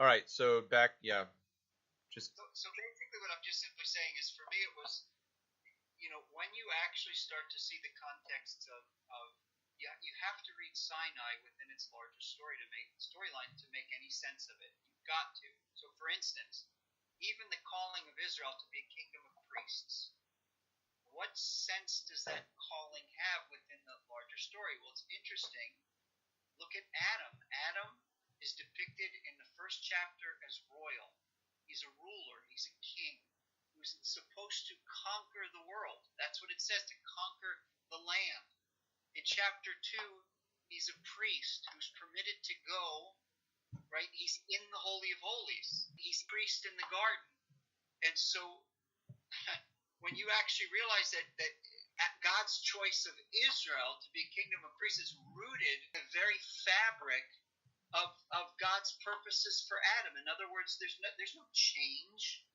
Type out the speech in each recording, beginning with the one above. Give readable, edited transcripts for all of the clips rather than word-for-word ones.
All right, so back, yeah, just So basically, what I'm just simply saying is, for me, it was, when you actually start to see the context of yeah, you have to read Sinai within its larger storyline to make any sense of it. You've got to. So, for instance, even the calling of Israel to be a kingdom of priests. What sense does that calling have within the larger story? Well, it's interesting. Look at Adam. Adam is depicted in the first chapter as royal. He's a ruler. He's a king who's supposed to conquer the world. That's what it says, to conquer the land. In chapter 2, he's a priest who's permitted to go, right? He's in the Holy of Holies. He's a priest in the garden. And so when you actually realize that God's choice of Israel to be a kingdom of priests is rooted in the very fabric of God's purposes for Adam. In other words, there's no change.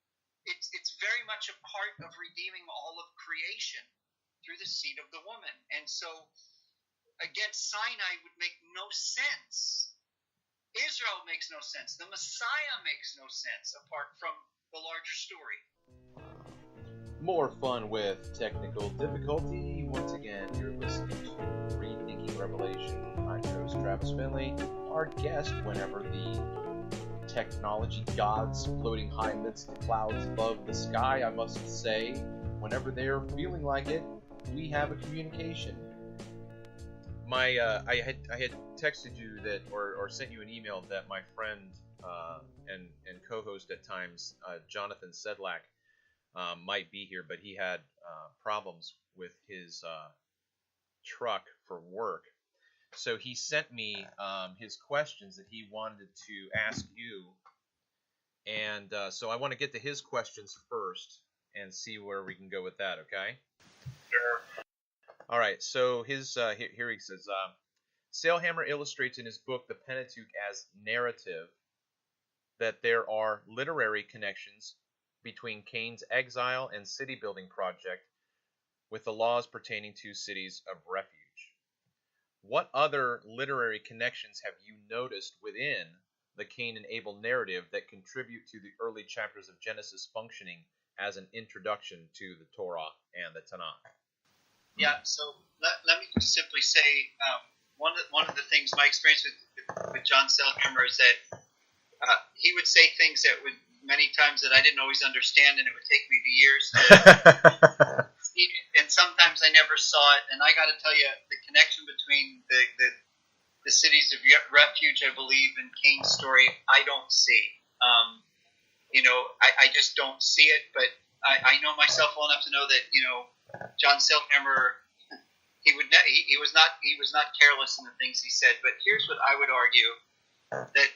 It's very much a part of redeeming all of creation through the seed of the woman. And so, again, Sinai would make no sense. Israel makes no sense. The Messiah makes no sense apart from the larger story. more fun with technical difficulty. Once again, you're listening to Rethinking Revelation. I'm your host, Travis Finley. Our guest, whenever the technology gods floating high amidst the clouds above the sky, I must say, whenever they're feeling like it, we have a communication. I had texted you that, or sent you an email that my friend and co-host at times, Jonathan Sedlak, might be here, but he had problems with his truck for work. So he sent me his questions that he wanted to ask you, and so I want to get to his questions first and see where we can go with that. Okay. Sure. All right. So his here he says, Sailhammer illustrates in his book The Pentateuch as narrative that there are literary connections between Cain's exile and city-building project with the laws pertaining to cities of refuge. What other literary connections have you noticed within the Cain and Abel narrative that contribute to the early chapters of Genesis functioning as an introduction to the Torah and the Tanakh? Yeah, so let me just simply say, one of the things, my experience with John Selhammer is that he would say things that would many times that I didn't always understand, and it would take me the years to and sometimes I never saw it. And I got to tell you, the connection between the cities of refuge, I believe, and Cain's story, I don't see. I just don't see it. But I know myself well enough to know that John Selhammer, he was not careless in the things he said. But here's what I would argue, that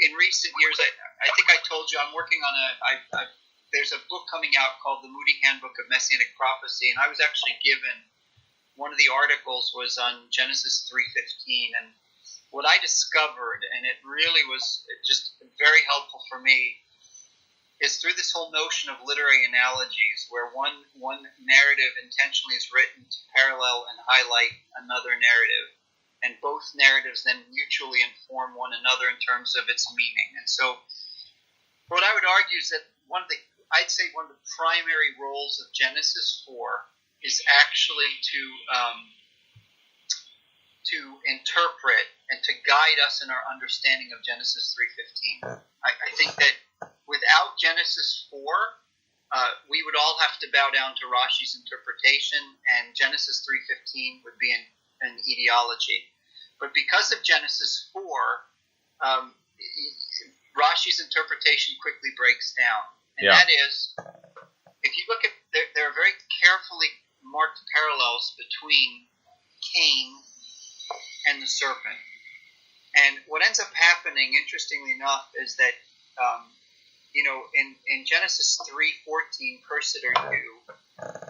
in recent years, I think I told you I'm working on there's a book coming out called The Moody Handbook of Messianic Prophecy, and I was actually given, one of the articles was on Genesis 3:15, and what I discovered, and it really was just very helpful for me, is through this whole notion of literary analogies, where one narrative intentionally is written to parallel and highlight another narrative, and both narratives then mutually inform one another in terms of its meaning. And so what I would argue is that one of the primary roles of Genesis 4 is actually to interpret and to guide us in our understanding of Genesis 3:15. I think that without Genesis 4, we would all have to bow down to Rashi's interpretation, and Genesis 3:15 would be an ideology. But because of Genesis 4, Rashi's interpretation quickly breaks down. And that is, if you look at, there are very carefully marked parallels between Cain and the serpent. And what ends up happening, interestingly enough, is that, in Genesis 3:14, cursed are you,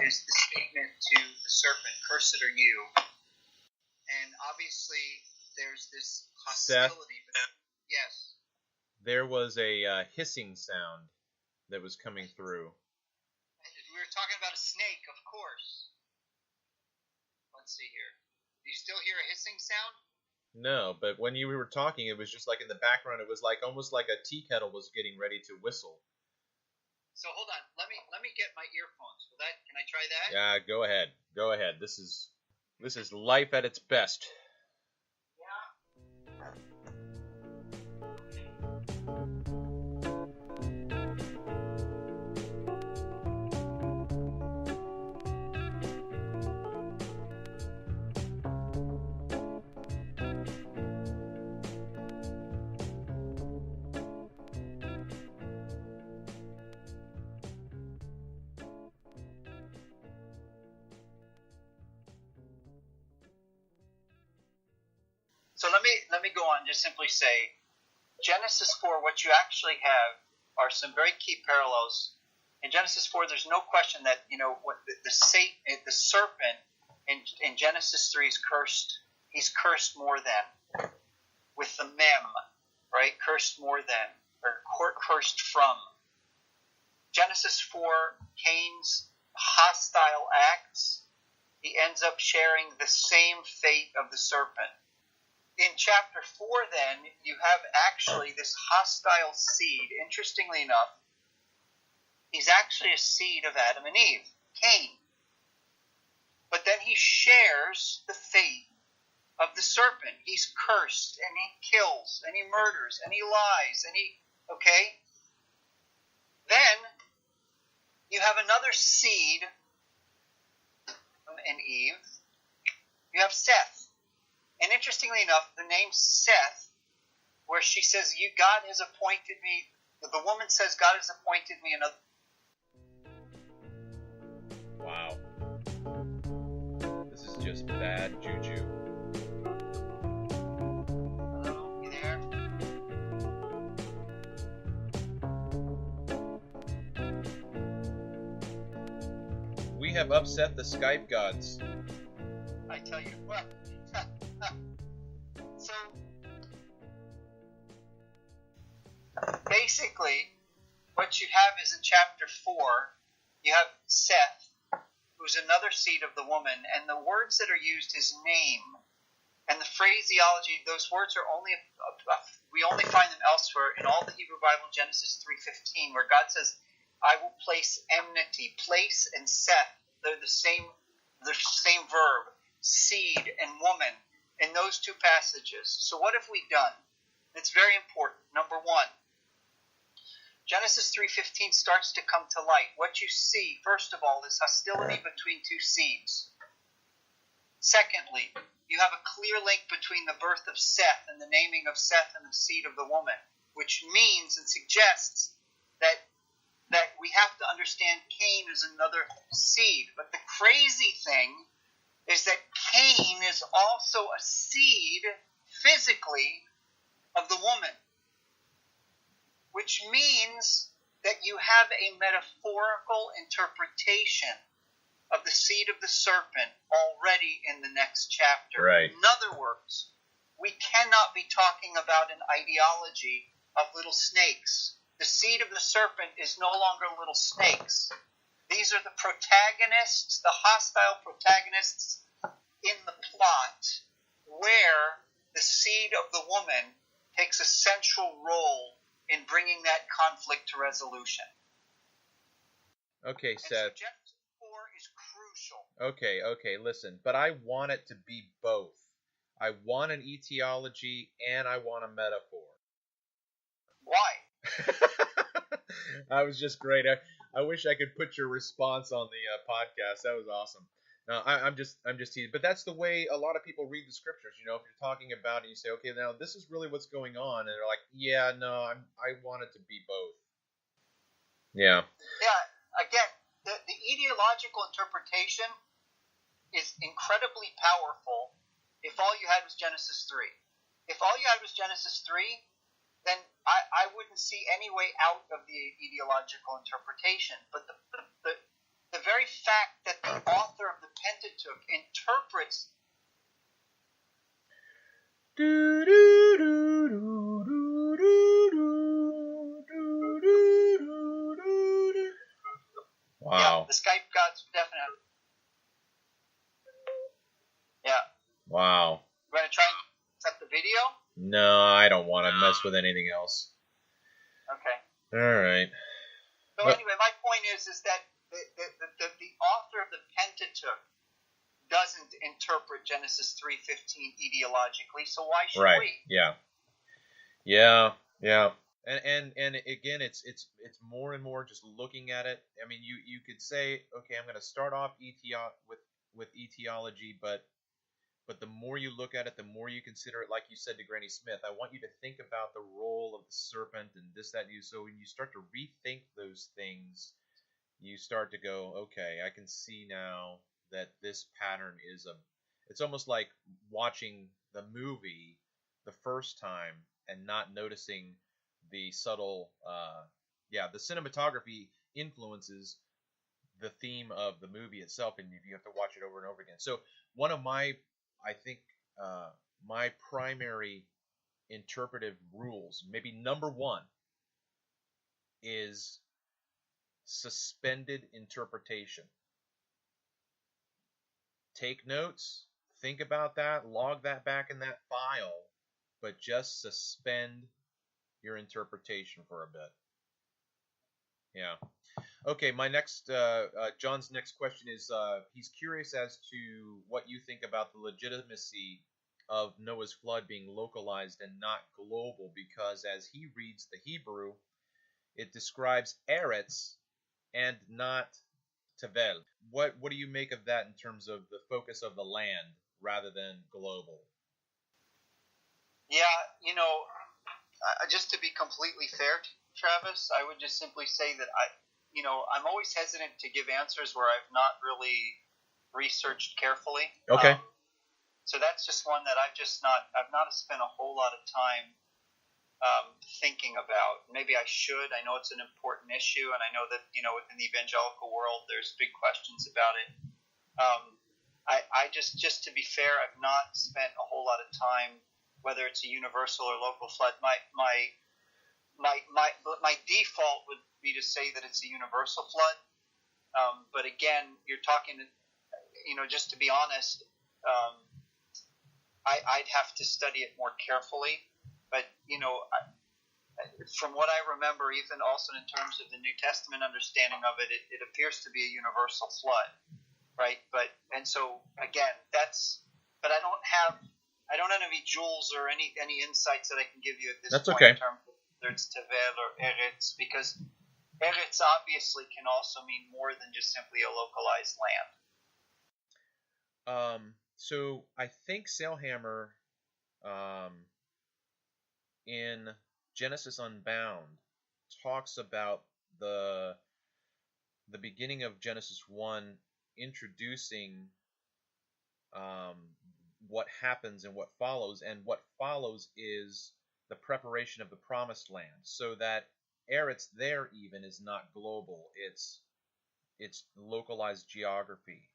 is the statement to the serpent, cursed are you. And obviously, there's this hostility. Seth, yes. There was a hissing sound that was coming through. We were talking about a snake, of course. Let's see here. Do you still hear a hissing sound? No, but when you were talking, it was just like in the background. It was like almost like a tea kettle was getting ready to whistle. So hold on. Let me get my earphones. Can I try that? Yeah, go ahead. Go ahead. This is life at its best. So let me go on and just simply say, Genesis 4, what you actually have are some very key parallels. In Genesis 4, there's no question that, what the serpent in Genesis 3 is cursed. He's cursed more than, with the mem, right? Cursed more than, or cursed from. Genesis 4, Cain's hostile acts, he ends up sharing the same fate of the serpent. In chapter 4, then, you have actually this hostile seed. Interestingly enough, he's actually a seed of Adam and Eve, Cain. But then he shares the fate of the serpent. He's cursed, and he kills, and he murders, and he lies, okay? Then, you have another seed in Eve. You have Seth. And interestingly enough, the name Seth, where she says, God has appointed me, the woman says, God has appointed me another. Wow. This is just bad juju. Hello, you there? We have upset the Skype gods. I tell you what. So, basically, what you have is in chapter 4, you have Seth, who's another seed of the woman, and the words that are used, his name, and the phraseology, those words are we only find them elsewhere in all the Hebrew Bible, Genesis 3:15, where God says, I will place enmity. Place and Seth, they're the same verb, seed and woman, in those two passages. So what have we done? It's very important. Number one, Genesis 3:15 starts to come to light. What you see, first of all, is hostility between two seeds. Secondly, you have a clear link between the birth of Seth and the naming of Seth and the seed of the woman, which means and suggests that we have to understand Cain is another seed. But the crazy thing is that Cain is also a seed, physically, of the woman. Which means that you have a metaphorical interpretation of the seed of the serpent already in the next chapter. Right. In other words, we cannot be talking about an ideology of little snakes. The seed of the serpent is no longer little snakes. These are the protagonists, the hostile protagonists in the plot, where the seed of the woman takes a central role in bringing that conflict to resolution. Okay, And Seth. so Genesis 4 is crucial. Okay, listen. But I want it to be both. I want an etiology and I want a metaphor. Why? That was just great. I wish I could put your response on the podcast. That was awesome. No, I'm just teasing. But that's the way a lot of people read the scriptures. You know, if you're talking about it, you say, okay, now this is really what's going on, and they're like, yeah, no, I want it to be both. Yeah. Yeah. Again, the ideological interpretation is incredibly powerful. If all you had was Genesis 3, if all you had was Genesis 3, then I wouldn't see any way out of the ideological interpretation. But the very fact that the author of the Pentateuch interprets wow. Yeah, the Skype gods definitely. Yeah. Wow. We're going to try and set the No, I don't want to mess with anything else. Okay. All right. So anyway, my point is that the author of the Pentateuch doesn't interpret Genesis 3:15 ideologically, so why should we? Yeah. And again, it's more and more just looking at it. I mean, you could say, okay, I'm going to start off with etiology, but the more you look at it, the more you consider it. Like you said to Granny Smith, I want you to think about the role of the serpent and this, that, and you. So when you start to rethink those things, you start to go, okay, I can see now that this pattern it's almost like watching the movie the first time and not noticing the subtle, the cinematography influences the theme of the movie itself, and you have to watch it over and over again. So one of my, I think, my primary interpretive rules, maybe number one, is suspended interpretation. Take notes, think about that, log that back in that file, but just suspend your interpretation for a bit. Yeah. Okay, my next, John's next question is, he's curious as to what you think about the legitimacy of Noah's flood being localized and not global, because as he reads the Hebrew, it describes Eretz and not Tevel. What do you make of that in terms of the focus of the land rather than global? Yeah, just to be completely fair, Travis, I would just simply say that I'm always hesitant to give answers where I've not really researched carefully. Okay. So that's just one that I've not spent a whole lot of time thinking about. Maybe I should. I know it's an important issue, and I know that within the evangelical world, there's big questions about it. I just to be fair, I've not spent a whole lot of time, whether it's a universal or local flood. My default would be to say that it's a universal flood. But again, you're talking, just to be honest, I'd have to study it more carefully. But, from what I remember, even also in terms of the New Testament understanding of it, it appears to be a universal flood, right? And so again, but I don't have any jewels or any insights that I can give you at this point. Okay. In terms of whether it's Tevel or Eretz, because Eretz obviously can also mean more than just simply a localized land. So I think Sailhammer, in Genesis Unbound, talks about the beginning of Genesis 1 introducing what happens and what follows, and what follows is the preparation of the promised land, so that Eretz there even is not global, it's localized geography.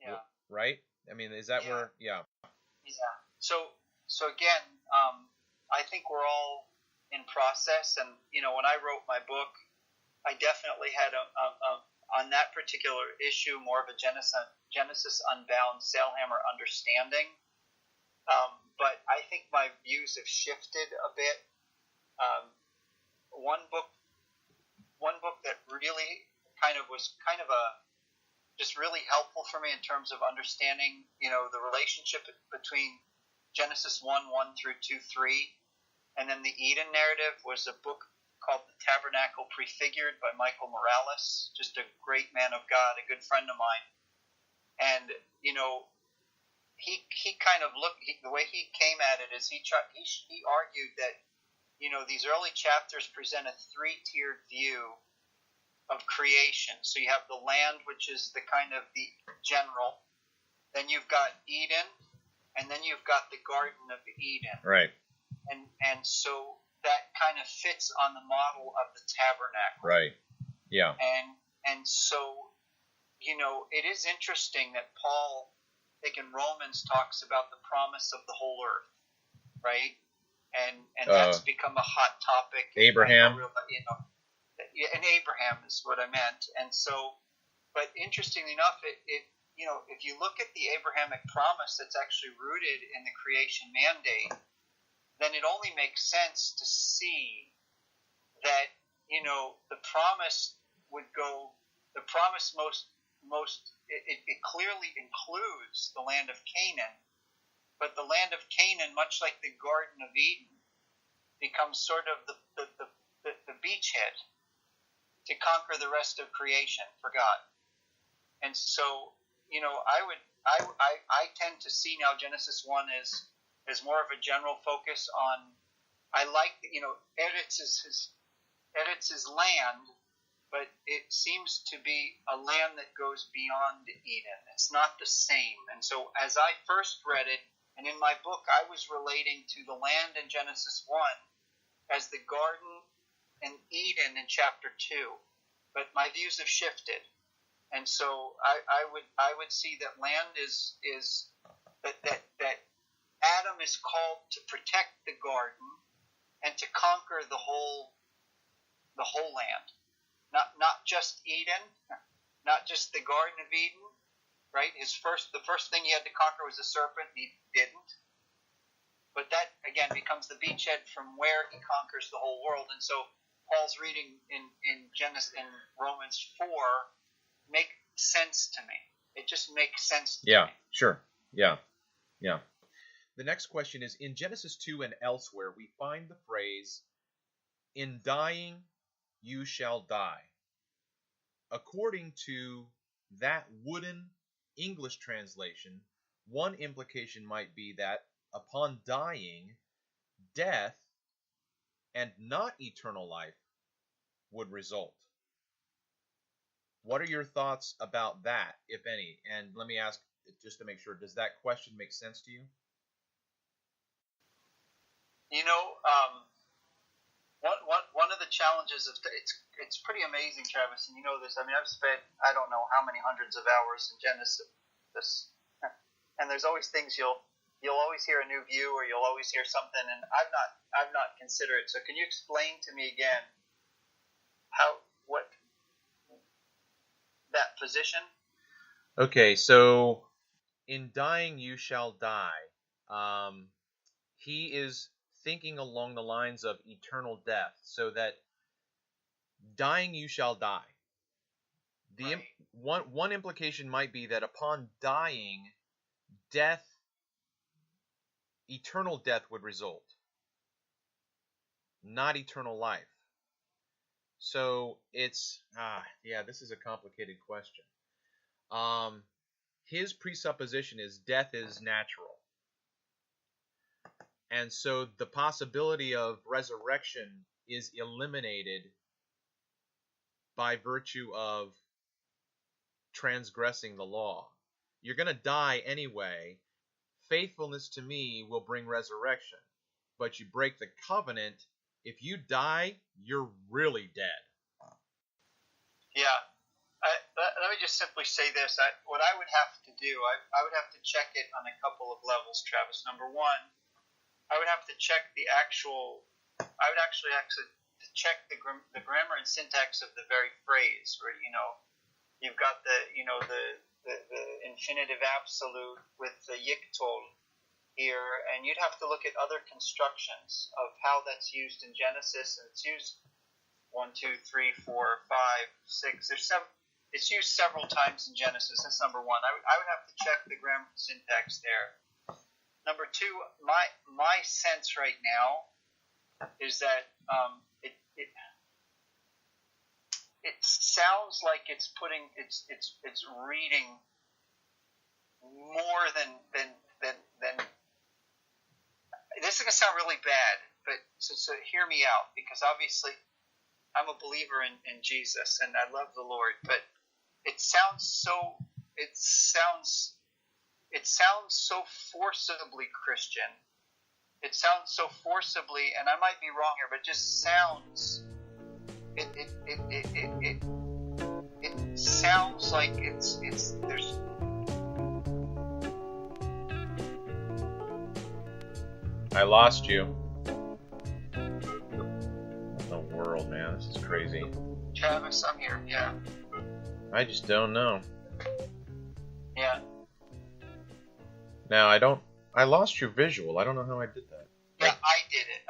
Yeah. Right? I mean, is that where? Yeah. Yeah. So again, I think we're all in process, and when I wrote my book, I definitely had on that particular issue more of a Genesis Unbound Sailhammer understanding. But I think my views have shifted a bit. One book that really was just really helpful for me in terms of understanding, the relationship between Genesis 1:1 through 2:3, and then the Eden narrative, was a book called The Tabernacle Prefigured by Michael Morales, just a great man of God, a good friend of mine. And, he kind of the way he came at it is he argued that, these early chapters present a three-tiered view of creation. So you have the land, which is the kind of the general. Then you've got Eden, and then you've got the Garden of Eden. Right. And so that kind of fits on the model of the tabernacle. Right. Yeah. And so, it is interesting that Paul, like in Romans, talks about the promise of the whole earth, right? And that's become a hot topic. Abraham. And Abraham is what I meant. And so, but interestingly enough, it if you look at the Abrahamic promise that's actually rooted in the creation mandate, then it only makes sense to see that, the promise would go, the promise it clearly includes the land of Canaan, but the land of Canaan, much like the Garden of Eden, becomes sort of the beachhead to conquer the rest of creation for God. And so, I tend to see now Genesis 1 as more of a general focus on, I like, Eretz is land, but it seems to be a land that goes beyond Eden. It's not the same. And so as I first read it, and in my book, I was relating to the land in Genesis 1 as the garden in Eden in chapter 2. But my views have shifted. And so I would see that land is that Adam is called to protect the garden and to conquer the whole land. Not just Eden, not just the Garden of Eden, right? The first thing he had to conquer was the serpent, and he didn't. But that, again, becomes the beachhead from where he conquers the whole world. And so Paul's reading in Romans 4 make sense to me. It just makes sense to me. Sure. Yeah. The next question is, in Genesis 2 and elsewhere, we find the phrase, "In dying, you shall die." According to that wooden English translation, one implication might be that upon dying, death and not eternal life would result. What are your thoughts about that, if any? And let me ask, just to make sure, does that question make sense to you? One of the challenges of it's pretty amazing, Travis, and you know this. I mean, I've spent I don't know how many hundreds of hours in Genesis, and there's always things you'll always hear a new view, or you'll always hear something, and I've not considered it. So can you explain to me again what that position? Okay, so in dying you shall die. He is thinking along the lines of eternal death, so that dying you shall die. Right. One implication might be that upon dying, eternal death would result, not eternal life. So it's this is a complicated question. His presupposition is death is natural. And so the possibility of resurrection is eliminated by virtue of transgressing the law. You're going to die anyway. Faithfulness to me will bring resurrection. But you break the covenant, if you die, you're really dead. Yeah. Let me just simply say this. What I would have to do, I would have to check it on a couple of levels, Travis. Number one, I would have to check I would actually check the grammar and syntax of the very phrase, where, you've got the infinitive absolute with the yiktol here, and you'd have to look at other constructions of how that's used in Genesis, and it's used 1, 2, 3, 4, 5, 6. It's used several times in Genesis. That's number one. I would have to check the grammar and syntax there. Number two, my sense right now is that it sounds like it's reading more than this is gonna sound really bad, but so hear me out, because obviously I'm a believer in Jesus and I love the Lord, but it sounds so forcibly Christian. It sounds so forcibly, and I might be wrong here, but it just sounds. It sounds like it's there's. I lost you. What the world, man? This is crazy. Travis, I'm here. Yeah. I just don't know. Yeah. Now I lost your visual. I don't know how I did that. Yeah, I did it.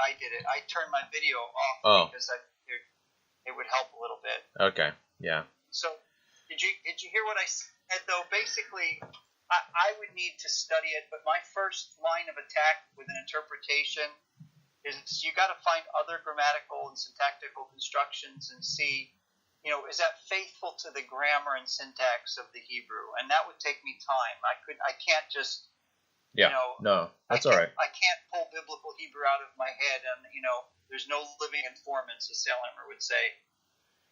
I turned my video off because it would help a little bit. Okay. Yeah. So, did you hear what I said though? Basically, I would need to study it, but my first line of attack with an interpretation is you got to find other grammatical and syntactical constructions and see, is that faithful to the grammar and syntax of the Hebrew? And that would take me time. I can't just, no, that's all right. I can't pull biblical Hebrew out of my head, and there's no living informants, as Sailhammer would say.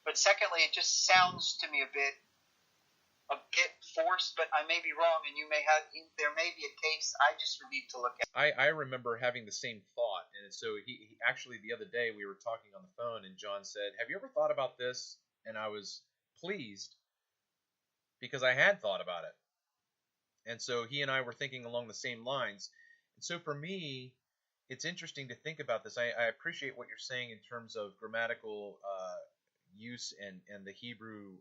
But secondly, it just sounds to me a bit forced, but I may be wrong, and there may be a case I just would need to look at. I remember having the same thought, and so he actually the other day we were talking on the phone, and John said, "Have you ever thought about this?" And I was pleased because I had thought about it, and so he and I were thinking along the same lines. And so for me, it's interesting to think about this. I appreciate what you're saying in terms of grammatical use and the Hebrew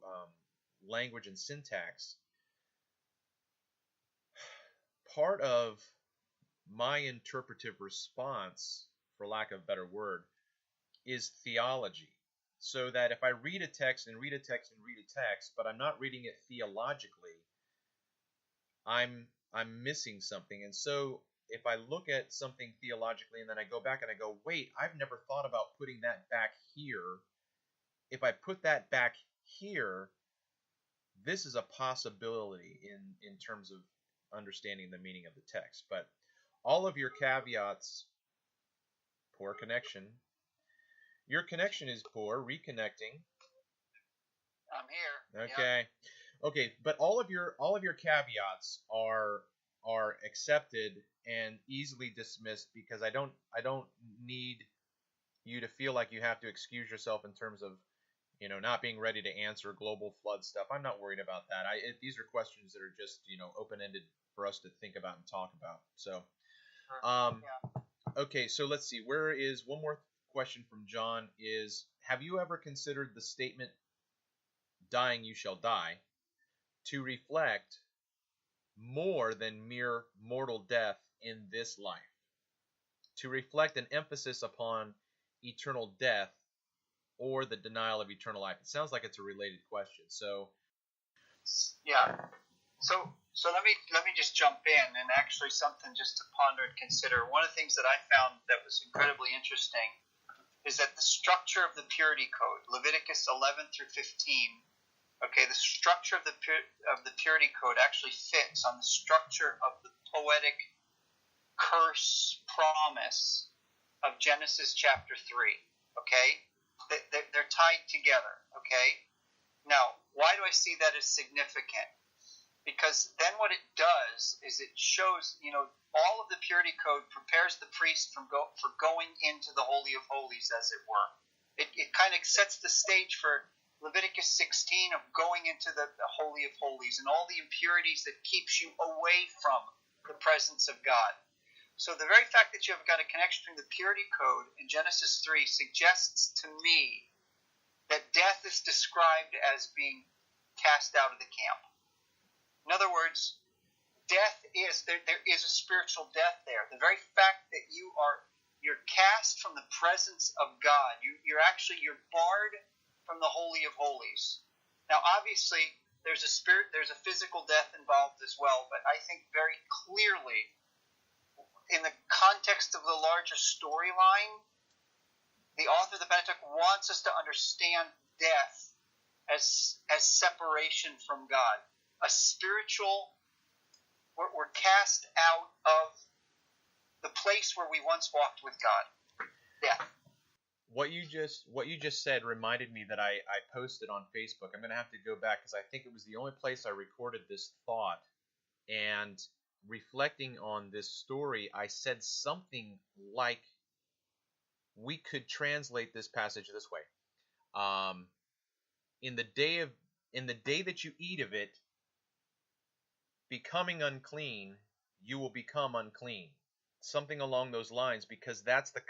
language and syntax. Part of my interpretive response, for lack of a better word, is theology. So that if I read a text and read a text and read a text, but I'm not reading it theologically, I'm missing something. And so if I look at something theologically and then I go back and I go, wait, I've never thought about putting that back here. If I put that back here, this is a possibility in terms of understanding the meaning of the text. But all of your caveats, poor connection. Your connection is poor. Reconnecting. I'm here. Okay. Yeah. Okay, but all of your caveats are accepted and easily dismissed because I don't need you to feel like you have to excuse yourself in terms of not being ready to answer global flood stuff. I'm not worried about that. These are questions that are just, open-ended for us to think about and talk about. So, okay, so let's see. Where is one more question from John is, have you ever considered the statement, dying you shall die, to reflect more than mere mortal death in this life? To reflect an emphasis upon eternal death or the denial of eternal life? It sounds like it's a related question. So, yeah. So let me just jump in, and actually something just to ponder and consider. One of the things that I found that was incredibly interesting is that the structure of the purity code, Leviticus 11 through 15, okay, the structure of the purity code actually fits on the structure of the poetic curse promise of Genesis chapter 3, okay? They're tied together, okay? Now, why do I see that as significant? Because then what it does is it shows, all of the purity code prepares the priest for going into the Holy of Holies, as it were. It kind of sets the stage for Leviticus 16 of going into the Holy of Holies and all the impurities that keeps you away from the presence of God. So the very fact that you have got a connection between the purity code and Genesis 3 suggests to me that death is described as being cast out of the camp. In other words, death is, there is a spiritual death there. The very fact that you're cast from the presence of God, you're barred from the Holy of Holies. Now, obviously, there's a physical death involved as well, but I think very clearly, in the context of the larger storyline, the author of the Pentateuch wants us to understand death as separation from God. A spiritual, we're cast out of the place where we once walked with God. Death. What you just said reminded me that I posted on Facebook. I'm going to have to go back because I think it was the only place I recorded this thought. And reflecting on this story, I said something like, we could translate this passage this way: in the day that you eat of it, becoming unclean, you will become unclean. Something along those lines, because that's the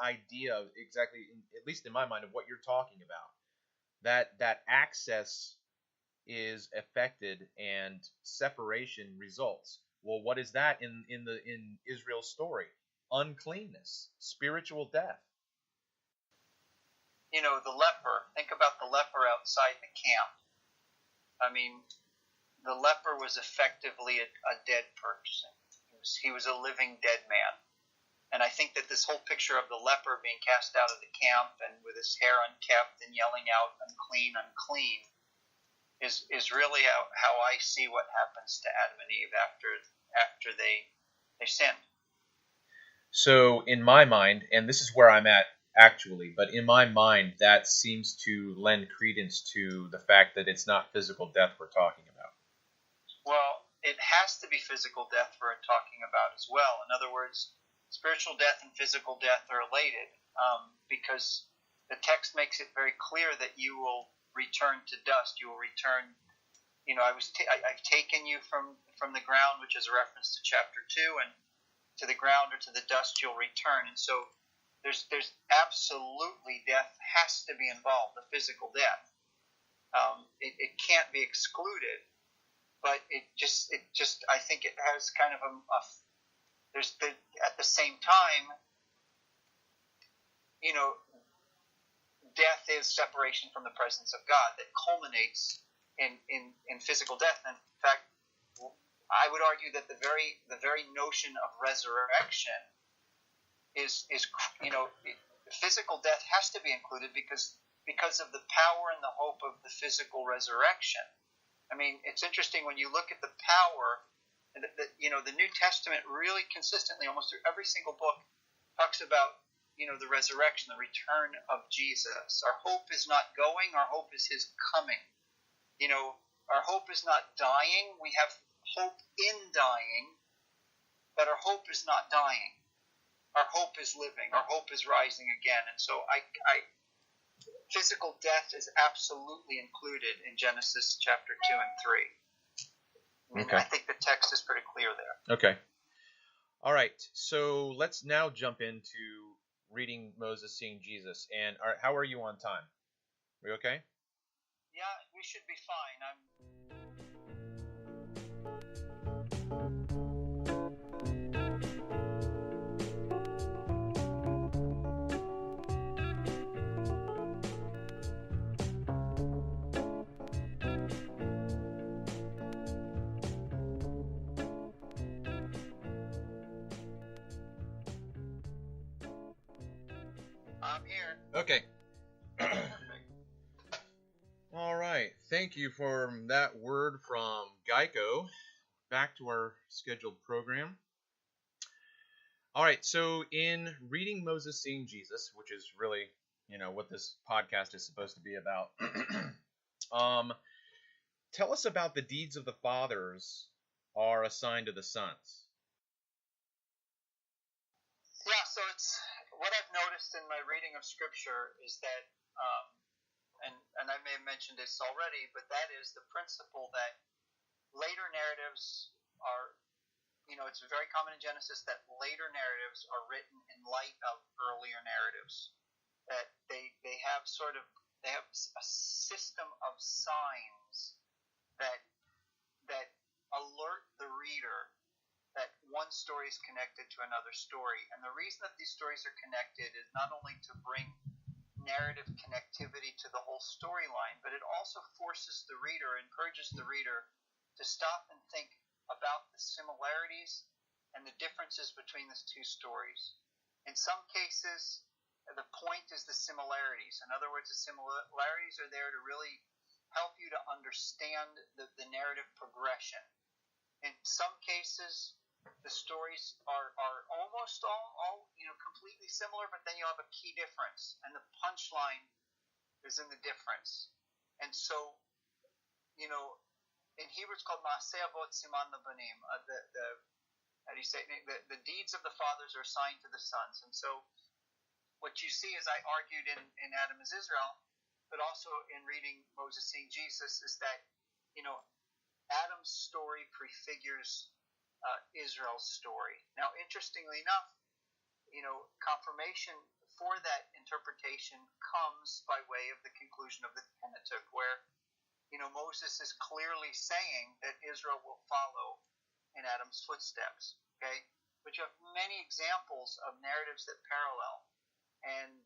idea of exactly, at least in my mind, of what you're talking about. That access is affected and separation results. Well, what is that in Israel's story? uncleanness, spiritual death. The leper, think about the leper outside the camp. I mean, the leper was effectively a dead person. He was a living dead man. And I think that this whole picture of the leper being cast out of the camp and with his hair unkept and yelling out, unclean, unclean, is really how I see what happens to Adam and Eve after they sinned. So in my mind, and this is where I'm at actually, but in my mind, that seems to lend credence to the fact that it's not physical death we're talking about. Well, it has to be physical death we're talking about as well. In other words, spiritual death and physical death are related, because the text makes it very clear that you will return to dust. You will return. I've taken you from the ground, which is a reference to chapter 2, and to the ground or to the dust you'll return. And so there's absolutely death has to be involved, the physical death. It can't be excluded, but it just I think it has kind of at the same time, death is separation from the presence of God that culminates in physical death. And in fact, I would argue that the very notion of resurrection is physical death has to be included because of the power and the hope of the physical resurrection. I mean, it's interesting when you look at the power. The New Testament really consistently, almost through every single book, talks about the resurrection, the return of Jesus. Our hope is not going; our hope is His coming. Our hope is not dying. We have hope in dying, but our hope is not dying. Our hope is living. Our hope is rising again. And so physical death is absolutely included in Genesis chapter 2 and 3. Okay. I think the text is pretty clear there. Okay. All right. So let's now jump into reading Moses seeing Jesus. And how are you on time? Are we okay? Yeah, we should be fine. I'm here. Okay. All right. Thank you for that word from Geico. Back to our scheduled program. All right. So in reading Moses seeing Jesus, which is really, what this podcast is supposed to be about, tell us about the deeds of the fathers are assigned to the sons. Yeah, so it's what I've noticed in my reading of Scripture is that, and I may have mentioned this already, but that is the principle that later narratives are, it's very common in Genesis that later narratives are written in light of earlier narratives. That they have a system of signs that alert the reader that one story is connected to another story. And the reason that these stories are connected is not only to bring narrative connectivity to the whole storyline, but it also encourages the reader to stop and think about the similarities and the differences between these two stories. In some cases, the point is the similarities. In other words, the similarities are there to really help you to understand the narrative progression. In some cases, the stories are almost all completely similar, but then you have a key difference, and the punchline is in the difference. And so, in Hebrew it's called Maaseh Avot Siman Labanim. The deeds of the fathers are assigned to the sons. And so, what you see, as I argued in Adam is Israel, but also in reading Moses seeing Jesus, is that Adam's story prefigures Israel's story. Now, interestingly enough, confirmation for that interpretation comes by way of the conclusion of the Pentateuch, where Moses is clearly saying that Israel will follow in Adam's footsteps. Okay, but you have many examples of narratives that parallel. And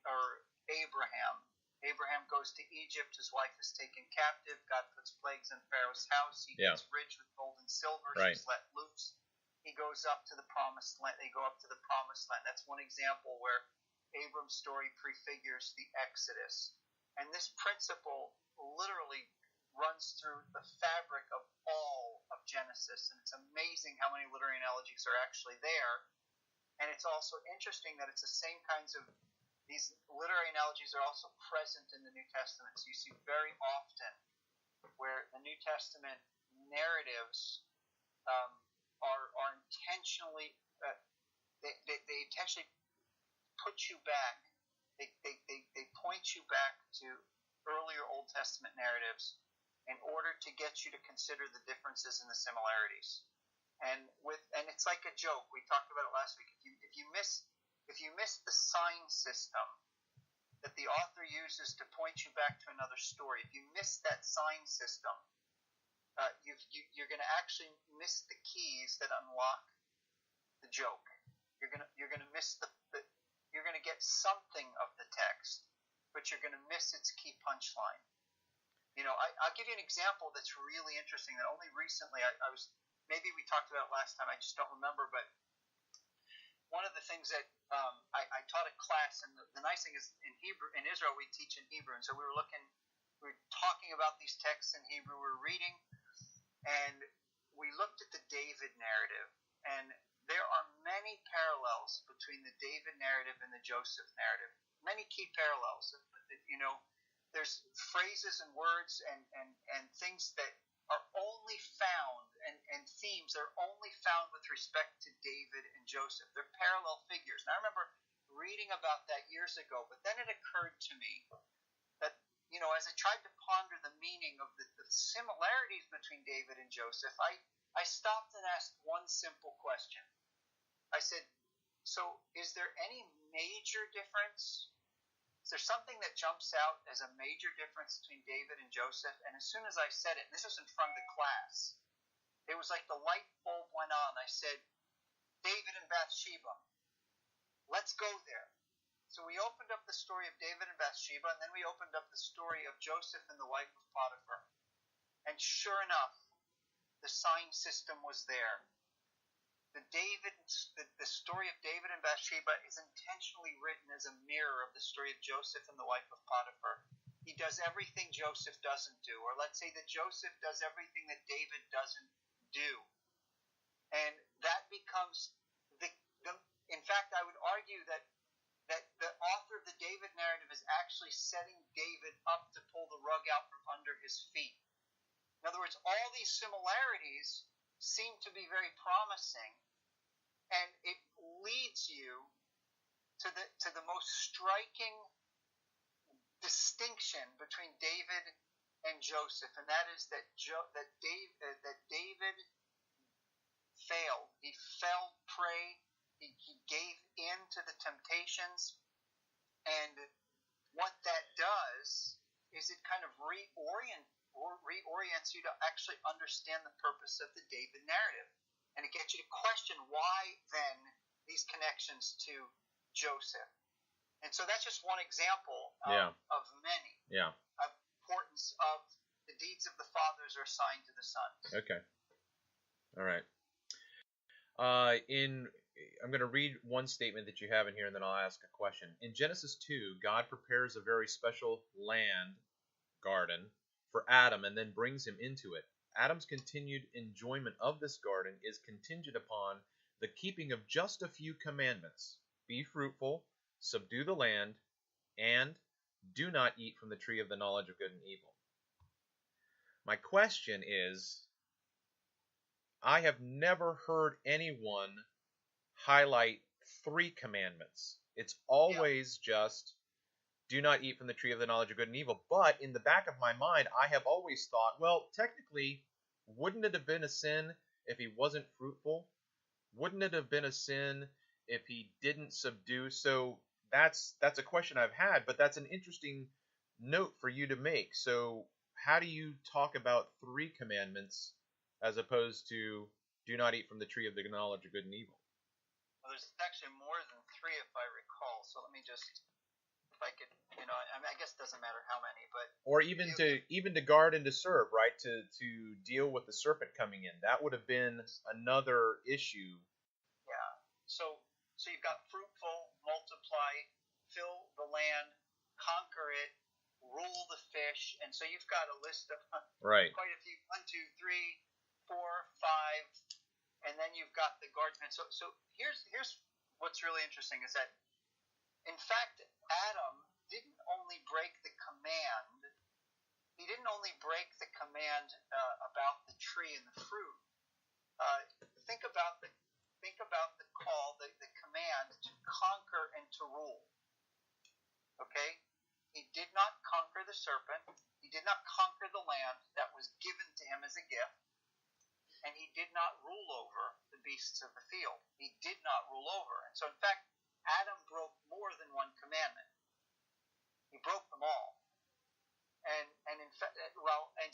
or Abraham. Abraham goes to Egypt. His wife is taken captive. God puts plagues in Pharaoh's house. He gets rich with gold and silver. Right. She's let loose. He goes up to the promised land. They go up to the promised land. That's one example where Abram's story prefigures the Exodus. And this principle literally runs through the fabric of all of Genesis. And it's amazing how many literary analogies are actually there. And it's also interesting that it's the same kinds of, these literary analogies are also present in the New Testament. So you see very often where the New Testament narratives are intentionally, they intentionally put you back. They point you back to earlier Old Testament narratives in order to get you to consider the differences and the similarities. And it's like a joke. We talked about it last week. If you miss the sign system that the author uses to point you back to another story, if you miss that sign system, you're going to actually miss the keys that unlock the joke. You're going to miss you're going to get something of the text, but you're going to miss its key punchline. I'll give you an example that's really interesting that only recently I was. Maybe we talked about it last time, I just don't remember, but one of the things that I taught a class, and the nice thing is in Israel we teach in Hebrew, and so we were talking about these texts in Hebrew, we were reading, and we looked at the David narrative, and there are many parallels between the David narrative and the Joseph narrative, many key parallels. There's phrases and words and things that are only found, and themes that are only found with respect to David and Joseph. They're parallel figures. And I remember reading about that years ago, but then it occurred to me that, as I tried to ponder the meaning of the similarities between David and Joseph, I stopped and asked one simple question. I said, so is there any major difference? Is there something that jumps out as a major difference between David and Joseph? And as soon as I said it, and this was in front of the class, it was like the light bulb went on. I said, David and Bathsheba. Let's go there. So we opened up the story of David and Bathsheba, and then we opened up the story of Joseph and the wife of Potiphar. And sure enough, the sign system was there. The story of David and Bathsheba is intentionally written as a mirror of the story of Joseph and the wife of Potiphar. He does everything Joseph doesn't do, or let's say that Joseph does everything that David doesn't do. And that becomes in fact, I would argue that the author of the David narrative is actually setting David up to pull the rug out from under his feet. In other words, all these similarities seem to be very promising, and it leads you to the most striking distinction between David and Joseph, and that is that David failed. He fell prey. He gave in to the temptations, and what that does is it kind of reorients you to actually understand the purpose of the David narrative. And it gets you to question why then these connections to Joseph. And so that's just one example of many. Yeah. Of importance of the deeds of the fathers are assigned to the sons. Okay. All right. I'm going to read one statement that you have in here, and then I'll ask a question. In Genesis 2, God prepares a very special garden, for Adam, and then brings him into it. Adam's continued enjoyment of this garden is contingent upon the keeping of just a few commandments. Be fruitful, subdue the land, and do not eat from the tree of the knowledge of good and evil. My question is, I have never heard anyone highlight 3 commandments. It's always just do not eat from the tree of the knowledge of good and evil. But in the back of my mind, I have always thought, well, technically, wouldn't it have been a sin if he wasn't fruitful? Wouldn't it have been a sin if he didn't subdue? So that's a question I've had, but that's an interesting note for you to make. So how do you talk about 3 commandments as opposed to do not eat from the tree of the knowledge of good and evil. Well, there's actually more than 3 if I recall. So let me just, if I could, I guess it doesn't matter how many, but or even to guard and to serve, right? To deal with the serpent coming in. That would have been another issue. Yeah. So you've got fruitful, multiply, fill the land, conquer it, rule the fish, and so you've got a list of right. quite a few. 1, 2, 3, 4, 5, and then you've got the guardsmen. So here's what's really interesting is that, in fact, Adam didn't only break the command. He didn't only break the command about the tree and the fruit. Think about the call, the command to conquer and to rule. Okay? He did not conquer the serpent. He did not conquer the land that was given to him as a gift. And he did not rule over the beasts of the field. He did not rule over. And so, in fact, Adam broke more than one commandment. He broke them all. And in fact,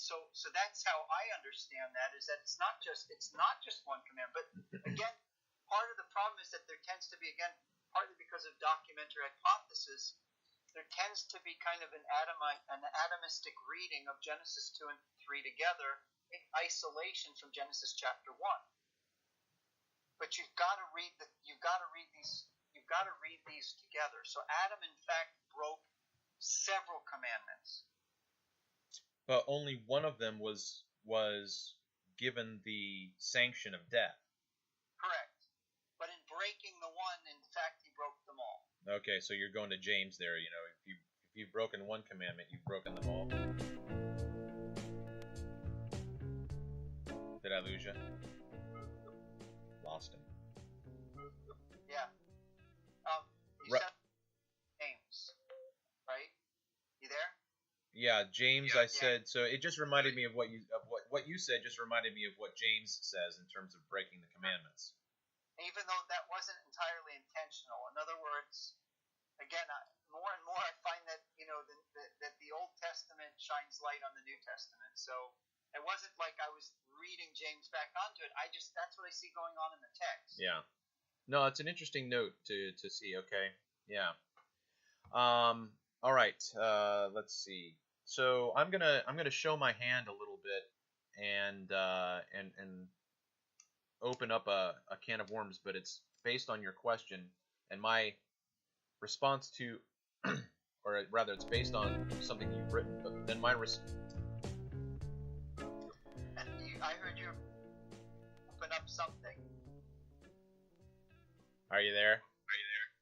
so that's how I understand that, is that it's not just one command. But again, part of the problem is that there tends to be, again, partly because of documentary hypothesis, there tends to be kind of an atomistic reading of Genesis 2 and 3 together in isolation from Genesis chapter 1. But you've got to read these together. So Adam, in fact, broke several commandments. But only one of them was given the sanction of death. Correct. But in breaking the one, in fact, he broke them all. Okay, so you're going to James there. If you've broken one commandment, you've broken them all. Did I lose you? Lost him. Yeah. You said James, right? You there? Yeah, James. Yeah, I said so. It just reminded me of what you said. Just reminded me of what James says in terms of breaking the commandments. Even though that wasn't entirely intentional. In other words, again, more and more I find that that the Old Testament shines light on the New Testament. So it wasn't like I was reading James back onto it. That's what I see going on in the text. Yeah. No, it's an interesting note to see. Okay. Yeah. All right. Let's see. So I'm gonna show my hand a little bit and open up a can of worms, but it's based on your question and my response to, or rather, it's based on something you've written. But then I heard you open up something. Are you there?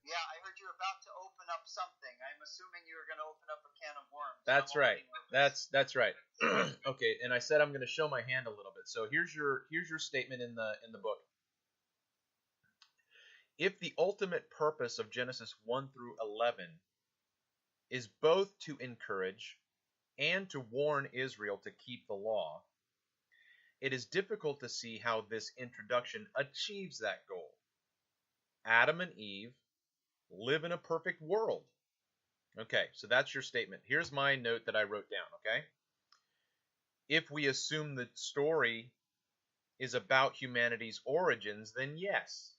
Yeah, I heard you were about to open up something. I'm assuming you were going to open up a can of worms. That's right. That's right. Okay, and I said I'm going to show my hand a little bit. So here's your statement in the book. If the ultimate purpose of Genesis 1 through 11 is both to encourage and to warn Israel to keep the law, it is difficult to see how this introduction achieves that goal. Adam and Eve live in a perfect world. Okay, so that's your statement. Here's my note that I wrote down, okay? If we assume the story is about humanity's origins, then yes.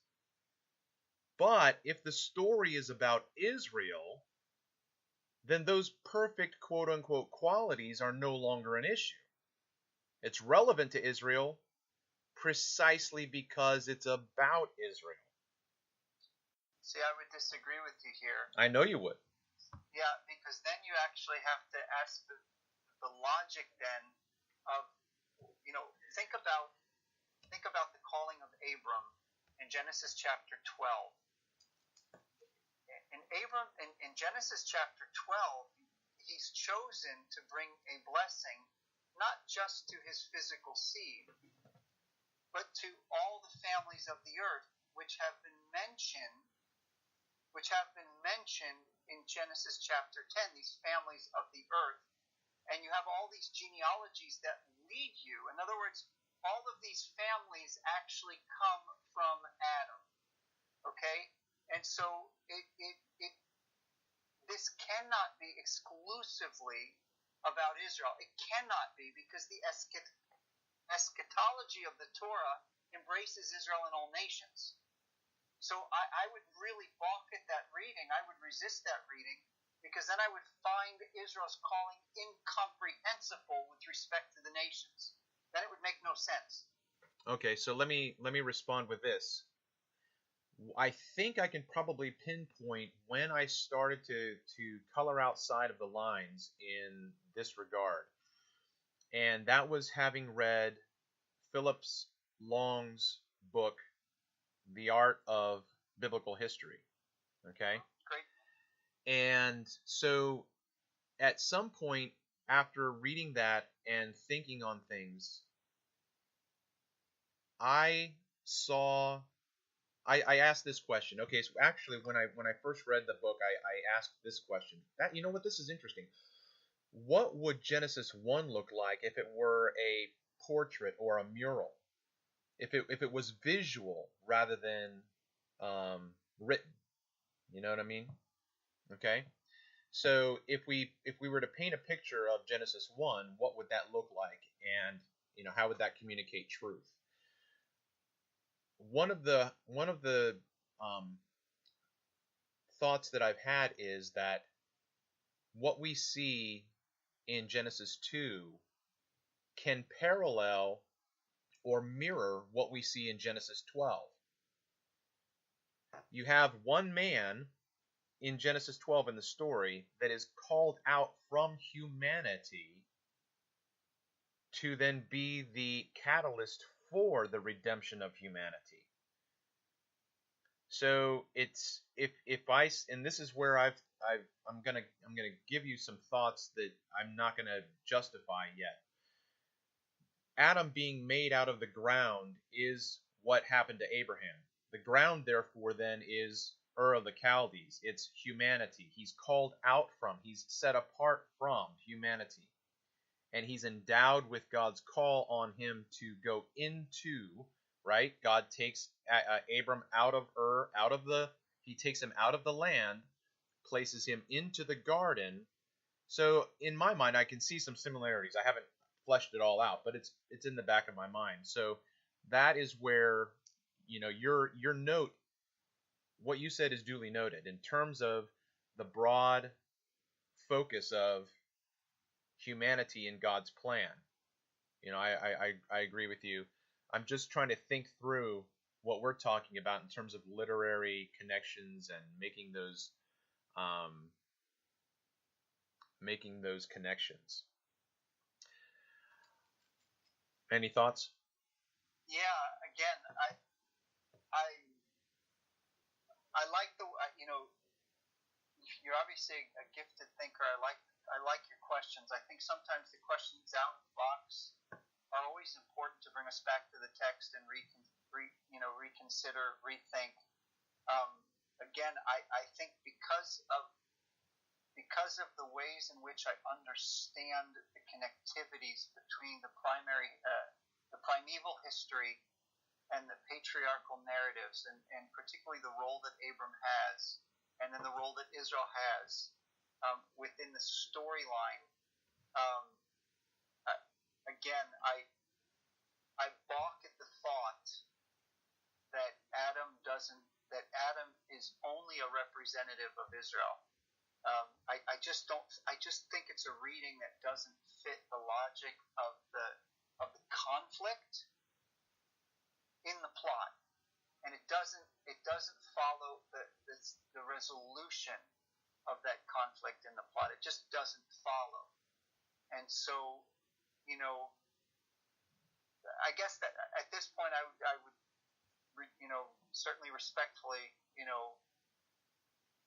But if the story is about Israel, then those perfect quote-unquote qualities are no longer an issue. It's relevant to Israel precisely because it's about Israel. See, I would disagree with you here. I know you would. Yeah, because then you actually have to ask the logic then of, think about the calling of Abram in Genesis chapter 12. In Genesis chapter 12, he's chosen to bring a blessing not just to his physical seed, but to all the families of the earth, which have been mentioned in Genesis chapter 10, these families of the earth. And you have all these genealogies that lead you. In other words, all of these families actually come from Adam. Okay? And so this cannot be exclusively about Israel. It cannot be, because the eschatology of the Torah embraces Israel and all nations. So I would really balk at that reading. I would resist that reading, because then I would find Israel's calling incomprehensible with respect to the nations. Then it would make no sense. Okay, so let me respond with this. I think I can probably pinpoint when I started to color outside of the lines in this regard. And that was having read Phillips Long's book, The Art of Biblical History. Okay? Great. And so at some point after reading that and thinking on things, I asked this question. Okay, so actually when I first read the book, I asked this question. That, you know what, this is interesting. What would Genesis 1 look like if it were a portrait or a mural? If it was visual rather than written. You know what I mean? Okay? So if we were to paint a picture of Genesis 1, what would that look like? And how would that communicate truth? One of the thoughts that I've had is that what we see in Genesis 2 can parallel or mirror what we see in Genesis 12. You have one man in Genesis 12 in the story that is called out from humanity to then be the catalyst for the redemption of humanity. So it's if I, and this is where I'm gonna give you some thoughts that I'm not gonna justify yet. Adam being made out of the ground is what happened to Abraham. The ground, therefore, then is Ur of the Chaldees. It's humanity. He's called out from, he's set apart from humanity. And he's endowed with God's call on him to go into, right? God takes Abram out of Ur, he takes him out of the land, places him into the garden. So in my mind, I can see some similarities. I haven't fleshed it all out, but it's in the back of my mind. So that is where, your note, what you said is duly noted in terms of the broad focus of humanity in God's plan. I agree with you. I'm just trying to think through what we're talking about in terms of literary connections and making those connections. Any thoughts? Yeah, again, I like you're obviously a gifted thinker. I like your questions. I think sometimes the questions out of the box are always important to bring us back to the text and reconsider, rethink. Again, I think because of the ways in which I understand the connectivities between the primeval history and the patriarchal narratives, and particularly the role that Abram has, and then the role that Israel has within the storyline. Again, I balk at the thought that Adam is only a representative of Israel. I just think it's a reading that doesn't fit the logic of the conflict in the plot, and it doesn't follow the resolution of that conflict in the plot. It just doesn't follow. And so, I guess that at this point I would certainly respectfully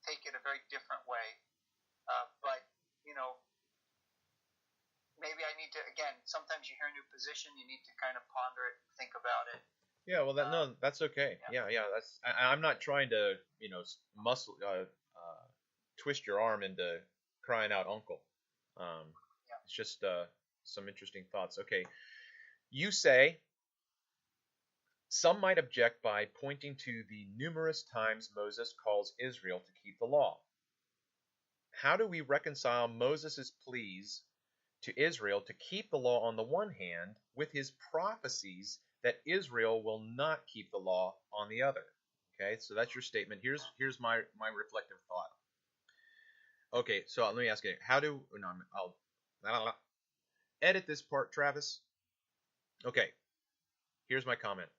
take it a very different way, but maybe I need to, again, sometimes you hear a new position, you need to kind of ponder it, think about it. Yeah, well, no, that's okay. Yeah. That's. I'm not trying to, twist your arm into crying out, "Uncle." It's just some interesting thoughts. Okay, you say some might object by pointing to the numerous times Moses calls Israel to keep the law. How do we reconcile Moses' pleas to Israel to keep the law on the one hand with his prophecies that Israel will not keep the law on the other. Okay, so that's your statement. Here's my reflective thought. Okay, so let me ask you, how do no, I'll edit this part, Travis. Okay, here's my comment.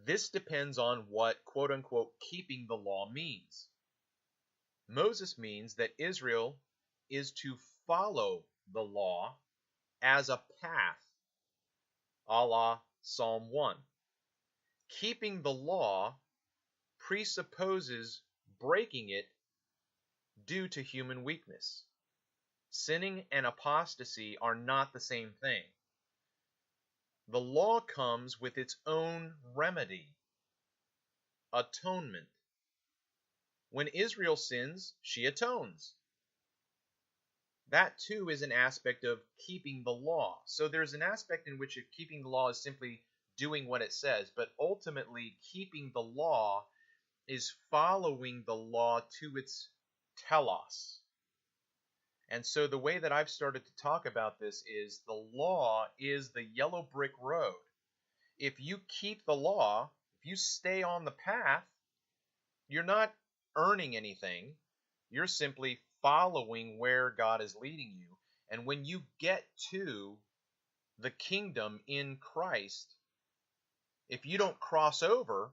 This depends on what quote unquote keeping the law means. Moses means that Israel is to follow the law as a path, a la Psalm 1. Keeping the law presupposes breaking it due to human weakness. Sinning and apostasy are not the same thing. The law comes with its own remedy, atonement. When Israel sins, she atones. That too is an aspect of keeping the law. So there's an aspect in which keeping the law is simply doing what it says, but ultimately keeping the law is following the law to its telos. And so the way that I've started to talk about this is the law is the yellow brick road. If you keep the law, if you stay on the path, you're not earning anything. You're simply following where God is leading you. And when you get to the kingdom in Christ, if you don't cross over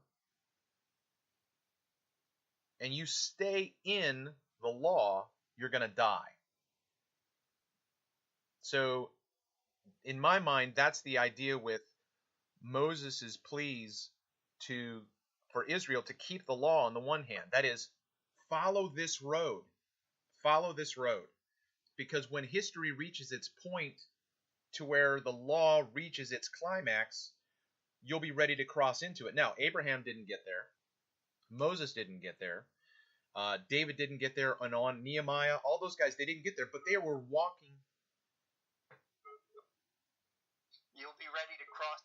and you stay in the law, you're going to die. So in my mind, that's the idea with Moses's pleas for Israel to keep the law on the one hand. That is, follow this road. Follow this road. Because when history reaches its point to where the law reaches its climax, you'll be ready to cross into it. Now, Abraham didn't get there. Moses didn't get there. David didn't get there. And on Nehemiah, all those guys, they didn't get there. But they were walking. You'll be ready to cross.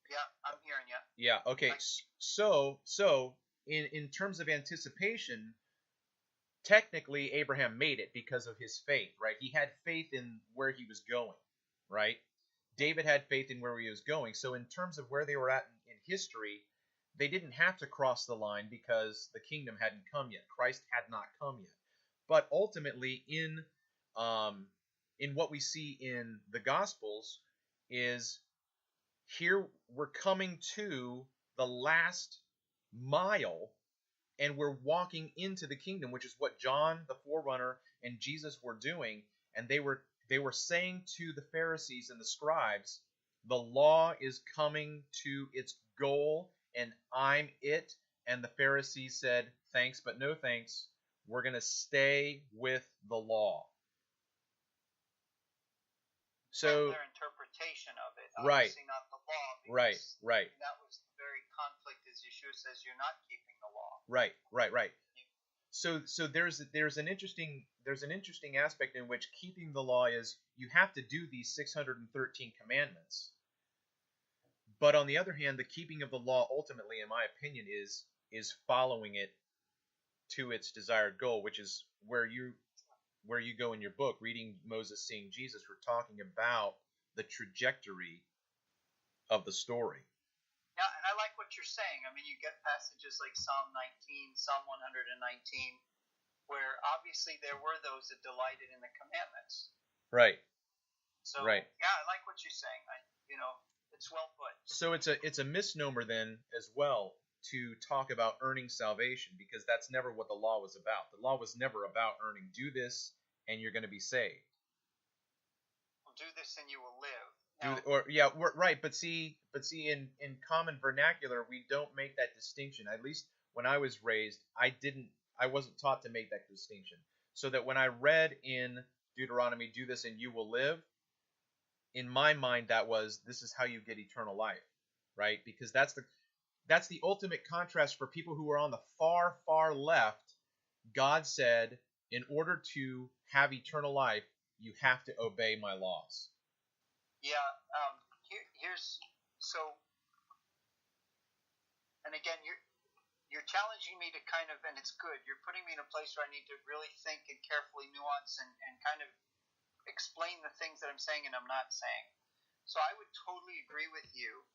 Yeah, I'm hearing you. Yeah, okay. So in terms of anticipation, technically Abraham made it because of his faith, right? He had faith in where he was going, right? David had faith in where he was going. So in terms of where they were at in history, they didn't have to cross the line because the kingdom hadn't come yet. Christ had not come yet. But ultimately in what we see in the Gospels is here we're coming to the last mile and we're walking into the kingdom, which is what John the forerunner and Jesus were doing. And they were saying to the Pharisees and the scribes, the law is coming to its goal and I'm it. And the Pharisees said, thanks, but no thanks. We're going to stay with the law. So their interpretation of it, right, obviously not the law. Right. That was the very conflict, as Yeshua says, you're not keeping the law. Right. So there's an interesting aspect in which keeping the law is you have to do these 613 commandments. But on the other hand, the keeping of the law ultimately, in my opinion, is following it to its desired goal, which is where you go in your book, reading Moses seeing Jesus. We're talking about the trajectory of the story. Yeah, and I like what you're saying. I mean, you get passages like Psalm 19, Psalm 119, where obviously there were those that delighted in the commandments. Right. So, right. Yeah, I like what you're saying. It's well put. So it's a misnomer then as well to talk about earning salvation, because that's never what the law was about. The law was never about earning. Do this and you're going to be saved. Well, do this and you will live. Right. But see, in common vernacular, we don't make that distinction. At least when I was raised, I wasn't taught to make that distinction. So that when I read in Deuteronomy, do this and you will live, in my mind, this is how you get eternal life, right? Because that's the ultimate contrast for people who are on the far, far left. God said, in order to have eternal life, you have to obey my laws. Yeah, and again, you're challenging me to kind of, and it's good, you're putting me in a place where I need to really think and carefully nuance and kind of explain the things that I'm saying and I'm not saying. So I would totally agree with you.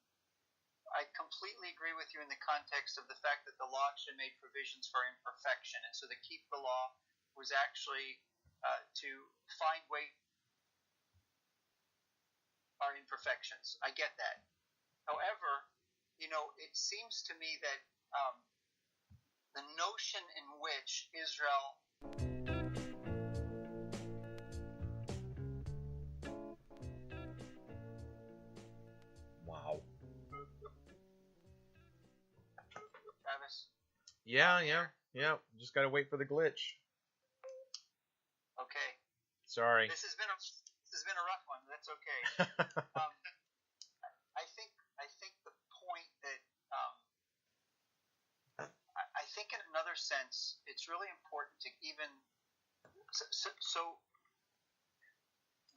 I completely agree with you in the context of the fact that the law actually made provisions for imperfection, and so the key to the law was actually to find ways our imperfections. I get that. However, it seems to me that the notion in which Israel Wow. Travis? Yeah. Just gotta wait for the glitch. Okay. Sorry. This has been a rough one. That's okay. I think the point that I think in another sense it's really important to even so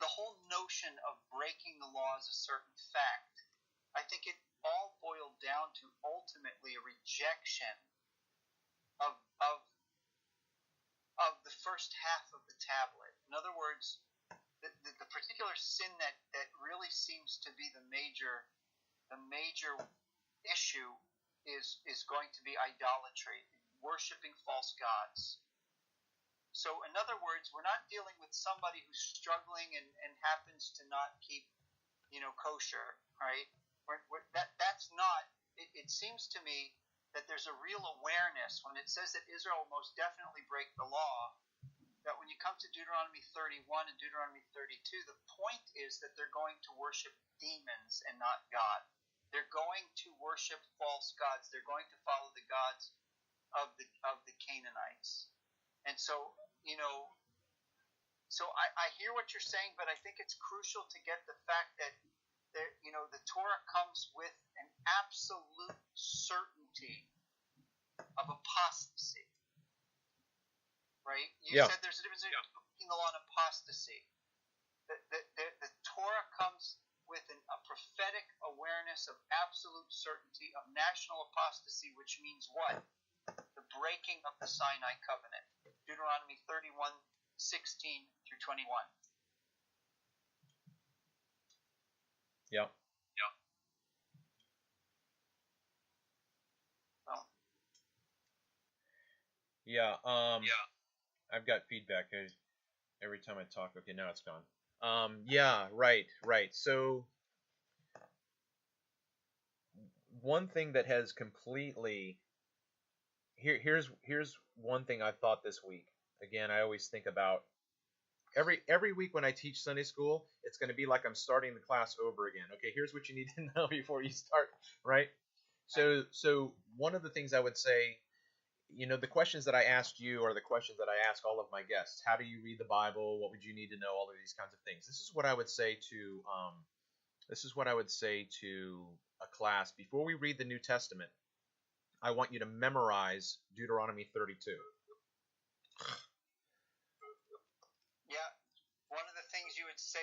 the whole notion of breaking the law is a certain fact. I think it all boiled down to ultimately a rejection of the first half of the tablet. In other words, the particular sin that really seems to be the major issue is going to be idolatry, worshiping false gods. So in other words, we're not dealing with somebody who's struggling and happens to not keep, kosher, right? That's not. It seems to me that there's a real awareness when it says that Israel will most definitely break the law. That when you come to Deuteronomy 31 and Deuteronomy 32, the point is that they're going to worship demons and not God. They're going to worship false gods. They're going to follow the gods of the Canaanites. And so, I hear what you're saying, but I think it's crucial to get the fact that the Torah comes with an absolute certainty of apostasy. Right? You said there's a difference between breaking the law and apostasy. The Torah comes with a prophetic awareness of absolute certainty of national apostasy, which means what? The breaking of the Sinai covenant. Deuteronomy 31:16 through 21. Yep. Well, yeah. I've got feedback every time I talk. Okay, now it's gone. Yeah, right. So one thing that has completely here's one thing I thought this week. Again, I always think about every week when I teach Sunday school, it's going to be like I'm starting the class over again. Okay, here's what you need to know before you start, right? So one of the things I would say, the questions that I asked you are the questions that I ask all of my guests. How do you read the Bible? What would you need to know? All of these kinds of things. This is what I would say to a class before we read the New Testament. I want you to memorize Deuteronomy 32. Yeah, one of the things you would say.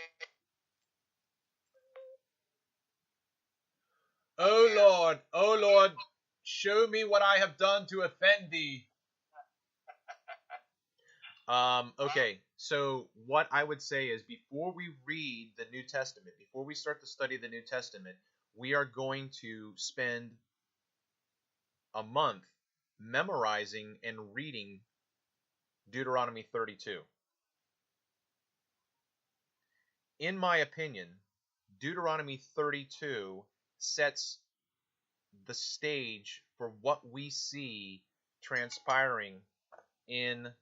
Oh Lord, show me what I have done to offend thee. Okay, so what I would say is before we read the New Testament, before we start to study the New Testament, we are going to spend a month memorizing and reading Deuteronomy 32. In my opinion, Deuteronomy 32 sets the stage for what we see transpiring in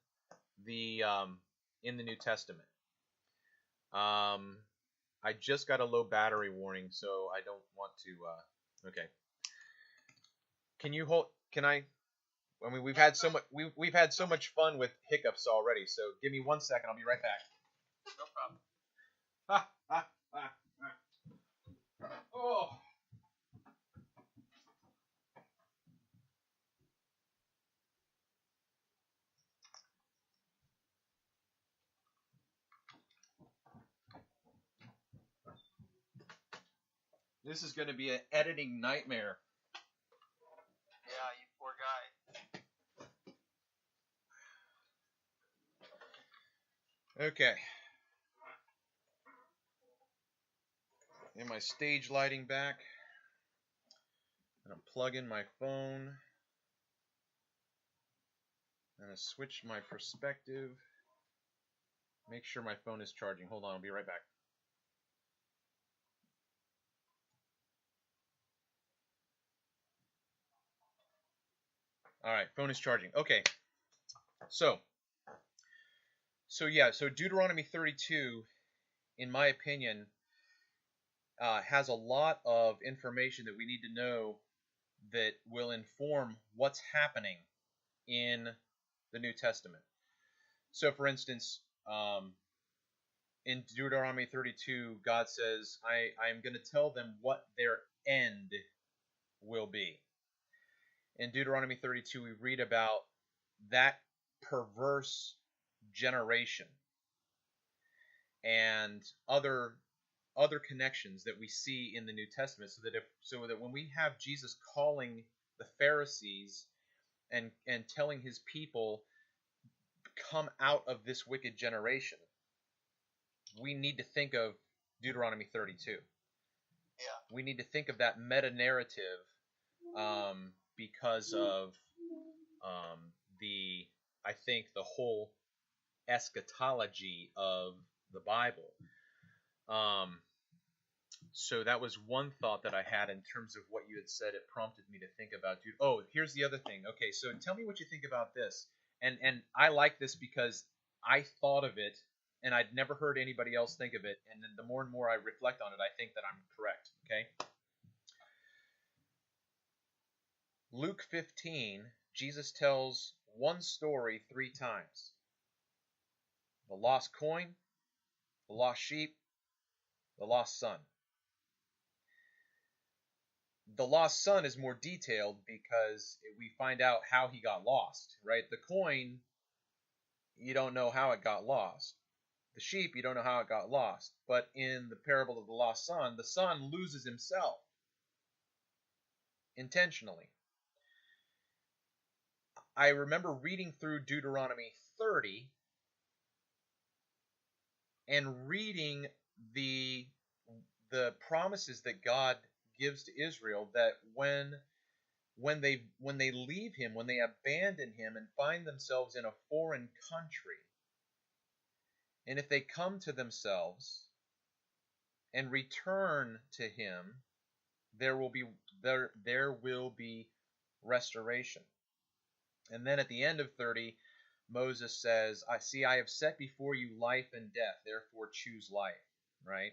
the New Testament. I just got a low battery warning, so I don't want to. Okay. Can you hold? Can I? I mean, we've had so much fun with hiccups already. So give me 1 second. I'll be right back. No problem. Oh. This is going to be an editing nightmare. Yeah, you poor guy. Okay. my stage lighting back. I'm going to plug in my phone. I'm going to switch my perspective. Make sure my phone is charging. Hold on, I'll be right back. All right, phone is charging. Okay. So Deuteronomy 32, in my opinion, has a lot of information that we need to know that will inform what's happening in the New Testament. So, for instance, in Deuteronomy 32, God says, I am going to tell them what their end will be. In Deuteronomy 32, we read about that perverse generation and other connections that we see in the New Testament, so that when we have Jesus calling the Pharisees and telling his people, come out of this wicked generation, we need to think of Deuteronomy 32. Yeah. We need to think of that meta narrative because of I think the whole eschatology of the Bible. So that was one thought that I had in terms of what you had said. It prompted me to think about, dude. Oh, here's the other thing. Okay, so tell me what you think about this. And I like this because I thought of it, and I'd never heard anybody else think of it. And then the more and more I reflect on it, I think that I'm correct. Okay. Luke 15, Jesus tells one story 3 times. The lost coin, the lost sheep, the lost son. The lost son is more detailed because we find out how he got lost, right? The coin, you don't know how it got lost. The sheep, you don't know how it got lost. But in the parable of the lost son, the son loses himself intentionally. I remember reading through Deuteronomy 30 and reading the promises that God gives to Israel, that when they leave him, when they abandon him and find themselves in a foreign country, and if they come to themselves and return to him, there will be restoration. And then at the end of 30, Moses says, I have set before you life and death, therefore choose life, right?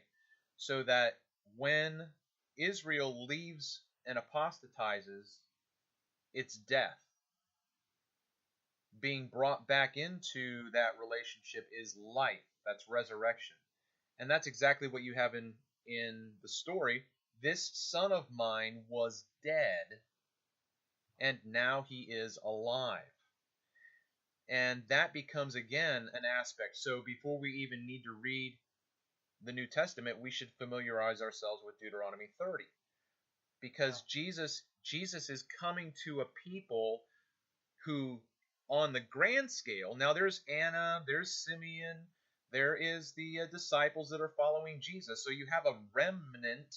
So that when Israel leaves and apostatizes, it's death. Being brought back into that relationship is life. That's resurrection. And that's exactly what you have in the story. This son of mine was dead, and now he is alive. And that becomes, again, an aspect. So before we even need to read the New Testament, we should familiarize ourselves with Deuteronomy 30. Because Jesus is coming to a people who, on the grand scale, now there's Anna, there's Simeon, there is the disciples that are following Jesus. So you have a remnant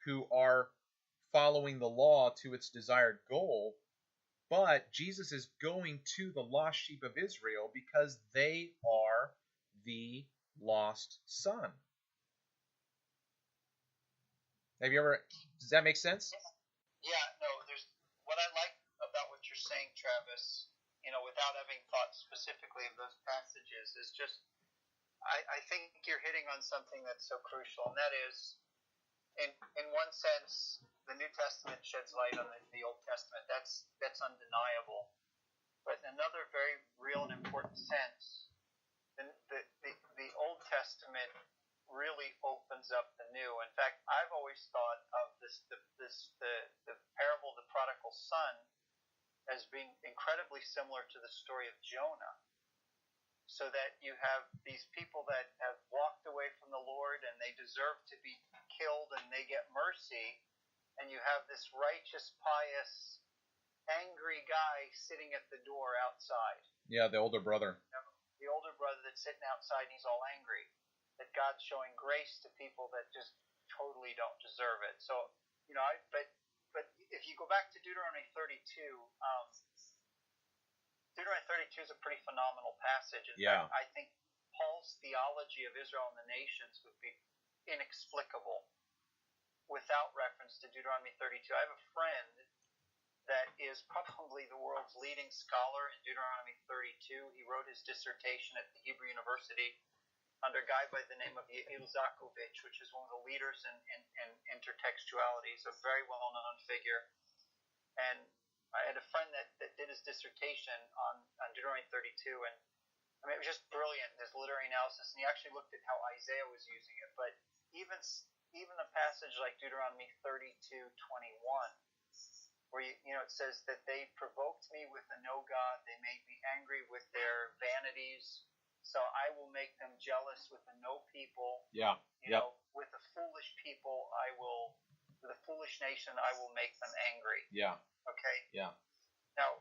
who are following the law to its desired goal. But Jesus is going to the lost sheep of Israel because they are the lost son. Does that make sense? Yeah, no, there's what I like about what you're saying, Travis, without having thought specifically of those passages, is just, I think you're hitting on something that's so crucial, and that is, in one sense, the New Testament sheds light on the Old Testament. That's undeniable. But in another very real and important sense, the Old Testament really opens up the new. In fact, I've always thought of the parable of the prodigal son as being incredibly similar to the story of Jonah. So that you have these people that have walked away from the Lord and they deserve to be killed and they get mercy. And you have this righteous, pious, angry guy sitting at the door outside. Yeah, the older brother. The older brother that's sitting outside and he's all angry. That God's showing grace to people that just totally don't deserve it. So, but if you go back to Deuteronomy 32, Deuteronomy 32 is a pretty phenomenal passage. In fact, I think Paul's theology of Israel and the nations would be inexplicable without reference to Deuteronomy 32. I have a friend that is probably the world's leading scholar in Deuteronomy 32. He wrote his dissertation at the Hebrew University under a guy by the name of Yair Zakovich, which is one of the leaders in intertextuality. He's a very well-known figure. And I had a friend that did his dissertation on Deuteronomy 32, and I mean, it was just brilliant, his literary analysis, and he actually looked at how Isaiah was using it. But even a passage like Deuteronomy 32:21, where it says that they provoked me with a no God, they made me angry with their vanities, so I will make them jealous with a no people. With a foolish people, with a foolish nation, I will make them angry. Okay. Now,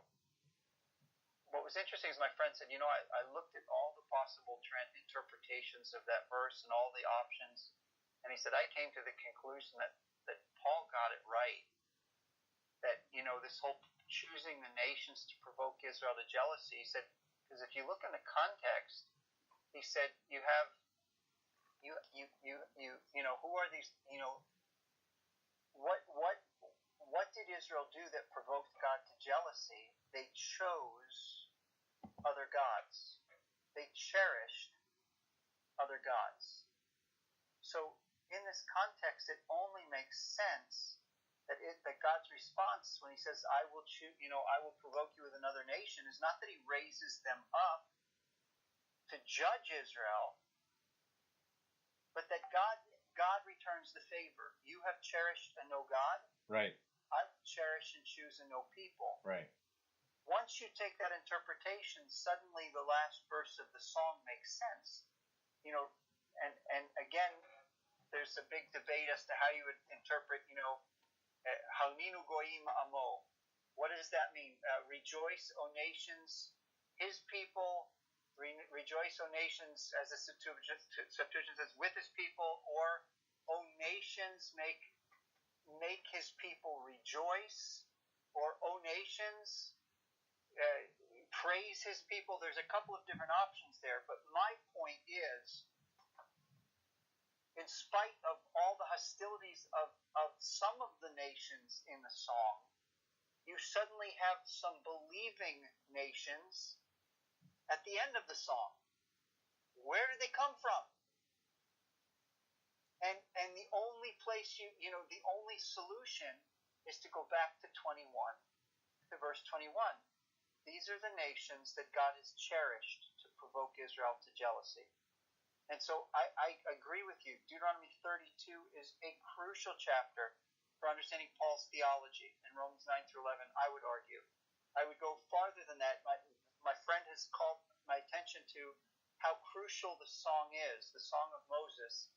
what was interesting is my friend said, I looked at all the possible interpretations of that verse and all the options, and he said, I came to the conclusion that Paul got it right. That, this whole choosing the nations to provoke Israel to jealousy, he said, because if you look in the context, he said, you have, who are these, what did Israel do that provoked God to jealousy? They chose other gods. They cherished other gods. So in this context, it only makes sense that God's response when he says, I will provoke you with another nation, is not that he raises them up to judge Israel, but that God returns the favor. You have cherished a no God. Right. I will cherish and choose a no people. Right. Once you take that interpretation, suddenly the last verse of the song makes sense. And again, there's a big debate as to how you would interpret, Halminu goyim amo. What does that mean? Rejoice, O nations, his people. Rejoice, O nations, as the Septuagint says, with his people. Or, O nations, make his people rejoice. Or, O nations, praise his people. There's a couple of different options there. But my point is, in spite of all the hostilities of some of the nations in the song, you suddenly have some believing nations at the end of the song. Where did they come from? And the only place the only solution is to go back to verse 21. These are the nations that God has cherished to provoke Israel to jealousy. And so I agree with you. Deuteronomy 32 is a crucial chapter for understanding Paul's theology. In Romans 9 through 11, I would argue. I would go farther than that. My friend has called my attention to how crucial the song is, the Song of Moses,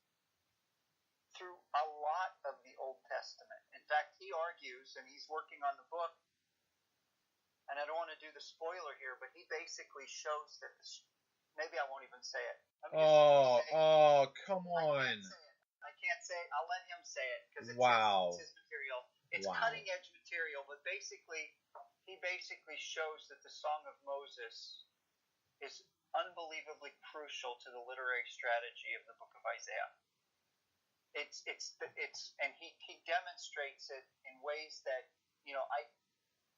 through a lot of the Old Testament. In fact, he argues, and he's working on the book, and I don't want to do the spoiler here, but he basically shows that maybe I won't even say it. Come on. I can't say it. I'll let him say it because it's his material. It's cutting edge material, but he basically shows that the Song of Moses is unbelievably crucial to the literary strategy of the book of Isaiah. And he demonstrates it in ways that,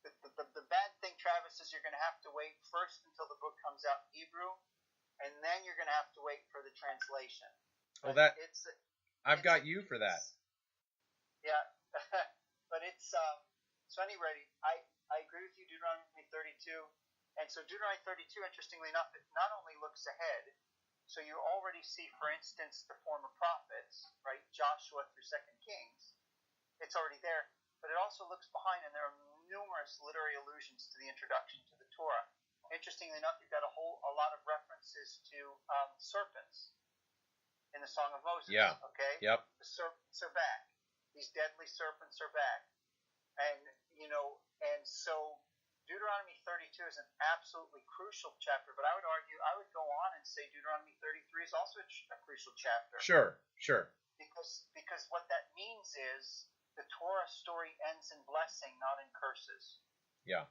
the bad thing, Travis, is you're going to have to wait first until the book comes out in Hebrew, and then you're going to have to wait for the translation. Well, I've got you for that. Yeah, but it's so anyway, I agree with you, Deuteronomy 32, and so Deuteronomy 32, interestingly enough, it not only looks ahead, so you already see, for instance, the former prophets, right, Joshua through 2 Kings, it's already there, but it also looks behind, and there are numerous literary allusions to the introduction to the Torah. Interestingly enough, you've got a lot of references to serpents in the Song of Moses. Yeah. Okay. Yep. The serpents are back. These deadly serpents are back, and so Deuteronomy 32 is an absolutely crucial chapter. But I would go on and say Deuteronomy 33 is also a crucial chapter. Sure. because what that means is the Torah story ends in blessing, not in curses. Yeah.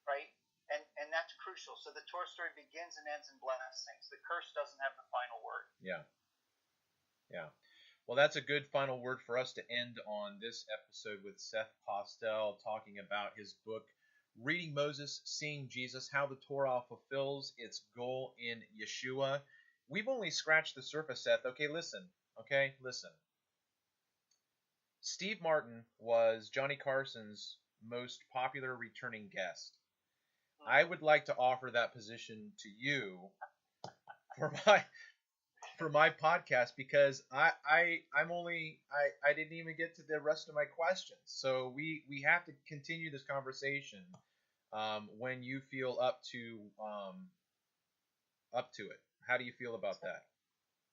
Right? And that's crucial. So the Torah story begins and ends in blessings. The curse doesn't have the final word. Yeah. Yeah. Well, that's a good final word for us to end on this episode with Seth Postell talking about his book, Reading Moses, Seeing Jesus, How the Torah Fulfills Its Goal in Yeshua. We've only scratched the surface, Seth. Okay, listen. Steve Martin was Johnny Carson's most popular returning guest. I would like to offer that position to you for my podcast, because I didn't even get to the rest of my questions. So we have to continue this conversation when you feel up to it. How do you feel about that?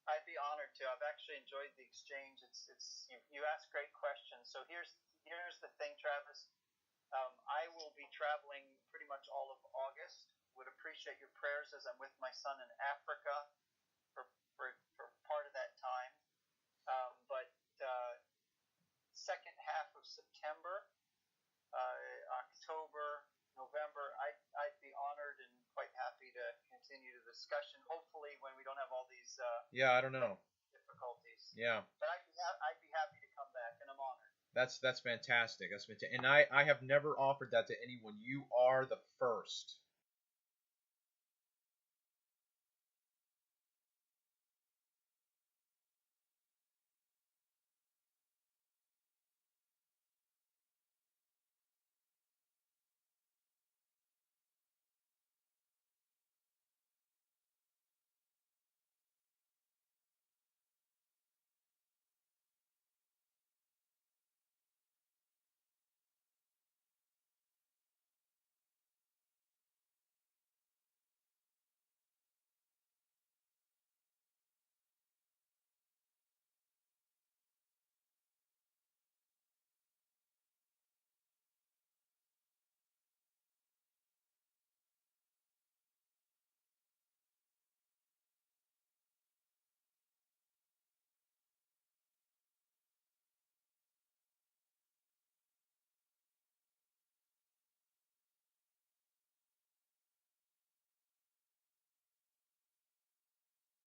I'd be honored to. I've actually enjoyed the exchange. It's you ask great questions. So here's the thing, Travis. I will be traveling pretty much all of August. Would appreciate your prayers as I'm with my son in Africa for part of that time. But second half of September, October, November, I'd be honored and quite happy to continue the discussion. Hopefully, when we don't have all these I don't know, difficulties. Yeah. But I'd be happy to come back, and I'm honored. That's fantastic. And I have never offered that to anyone. You are the first.